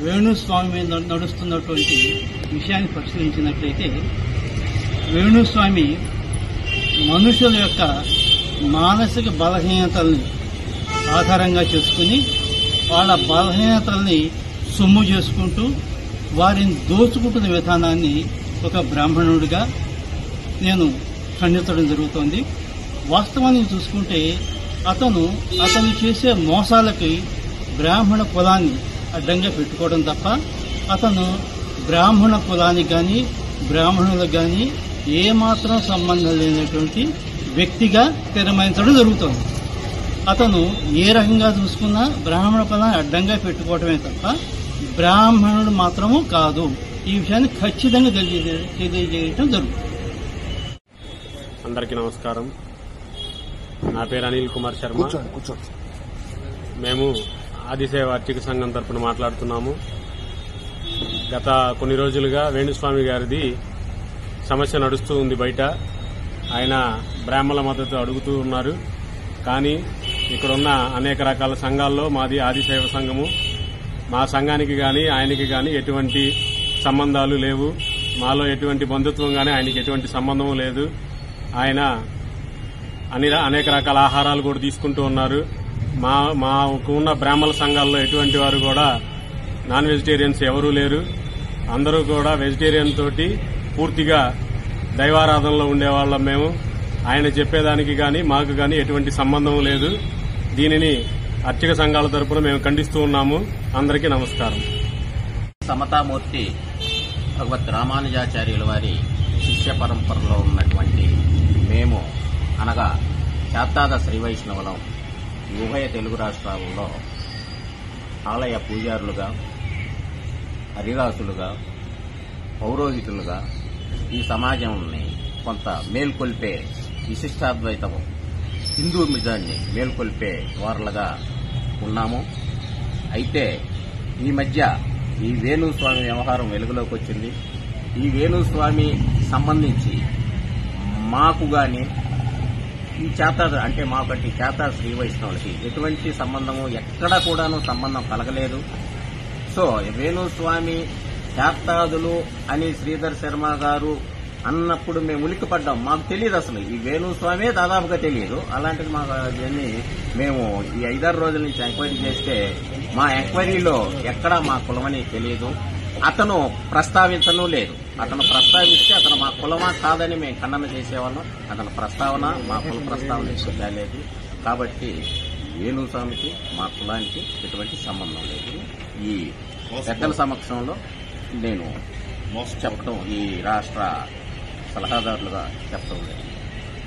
వేణుస్వామి మీద నడుస్తున్నటువంటి విషయాన్ని పరిశీలించినట్లయితే, వేణుస్వామి మనుషుల యొక్క మానసిక బలహీనతల్ని ఆధారంగా చేసుకుని వాళ్ళ బలహీనతల్ని సొమ్ము చేసుకుంటూ వారిని దోచుకుంటున్న విధానాన్ని ఒక బ్రాహ్మణుడిగా నేను ఖండించడం జరుగుతోంది. వాస్తవాన్ని చూసుకుంటే అతను చేసే మోసాలకి బ్రాహ్మణ కులాన్ని అడ్డంగా పెట్టుకోవడం తప్ప అతను బ్రాహ్మణ కులానికి కానీ బ్రాహ్మణులకు కానీ ఏమాత్రం సంబంధం లేనటువంటి వ్యక్తిగా తెరమాయించడం జరుగుతోంది. అతను ఏ రకంగా చూసుకున్నా బ్రాహ్మణ కులాన్ని అడ్డంగా పెట్టుకోవడమే తప్ప బ్రాహ్మణుడు మాత్రము కాదు. ఈ విషయాన్ని ఖచ్చితంగా తెలియజేయడం జరుగుతుంది. అందరికీ నమస్కారం. నా పేరు అనిల్ కుమార్ శర్మ. మేము ఆదిశైవ అర్చక సంఘం తరపున మాట్లాడుతున్నాము. గత కొన్ని రోజులుగా వేణుస్వామి గారిది సమస్య నడుస్తూ ఉంది బయట. ఆయన బ్రాహ్మణుల మద్దతు అడుగుతూ ఉన్నారు. కానీ ఇక్కడున్న అనేక రకాల సంఘాల్లో మాది ఆదిశైవ సంఘము. మా సంఘానికి గాని ఆయనకి గాని ఎటువంటి సంబంధాలు లేవు. మాలో ఎటువంటి బంధుత్వం గాని ఆయనకి ఎటువంటి సంబంధం లేదు. ఆయన అనేక రకాల ఆహారాలు కూడా తీసుకుంటూ ఉన్నారు. మాకు ఉన్న బ్రాహ్మణ సంఘాల్లో ఎటువంటి వారు కూడా నాన్ వెజిటేరియన్స్ ఎవరూ లేరు. అందరూ కూడా వెజిటేరియన్ తోటి పూర్తిగా దైవారాధనలో ఉండేవాళ్ళం మేము. ఆయన చెప్పేదానికి గాని మాకు గాని ఎటువంటి సంబంధం లేదు. దీనిని అర్చక సంఘాల తరపున మేము ఖండిస్తూ ఉన్నాము. అందరికీ నమస్కారం. సమతామూర్తి భగవత్ రామానుజాచార్యుల వారి శిష్య పరంపరలో ఉన్నటువంటి మేము అనగా శాతాద శ్రీ వైష్ణవులం ఉభయ తెలుగు రాష్ట్రాలలో ఆలయ పూజారులుగా, హరిదాసులుగా, పౌరోహితులుగా ఈ సమాజాన్ని కొంత మేల్కొల్పే విశిష్టాద్వైతం హిందూయిజాన్ని మేల్కొల్పే వారులుగా ఉన్నాము. అయితే ఈ మధ్య ఈ వేణుస్వామి వ్యవహారం వెలుగులోకి వచ్చింది. ఈ వేణుస్వామి సంబంధించి మాకు గాని ఈ మాకంటి చేత శ్రీ వైష్ణవులకి ఎటువంటి సంబంధము ఎక్కడా కూడాను సంబంధం కలగలేదు. సో వేణుస్వామి శాతాదులు అని శ్రీధర్ శర్మ గారు అన్నప్పుడు మేము ఉలిక్కిపడ్డాం. మాకు తెలియదు, అసలు ఈ వేణుస్వామే దాదాపుగా తెలియదు. అలాంటిది మాకు అవన్నీ మేము ఈ 5-6 రోజుల నుంచి ఎంక్వైరీ చేస్తే మా ఎంక్వైరీలో ఎక్కడా మా కులమని తెలియదు. అతను ప్రస్తావించను లేదు. అతను ప్రస్తావిస్తే అతను మా కులమా కాదని మేము ఖండన చేసేవాళ్ళం. అతని ప్రస్తావన మా కుల ప్రస్తావన లేదు. కాబట్టి వేణుస్వామికి మా కులానికి ఎటువంటి సంబంధం లేదు. ఈ పెద్దల సమక్షంలో నేను చెప్పడం, ఈ రాష్ట్ర సలహాదారులుగా చెప్పడం లేదు.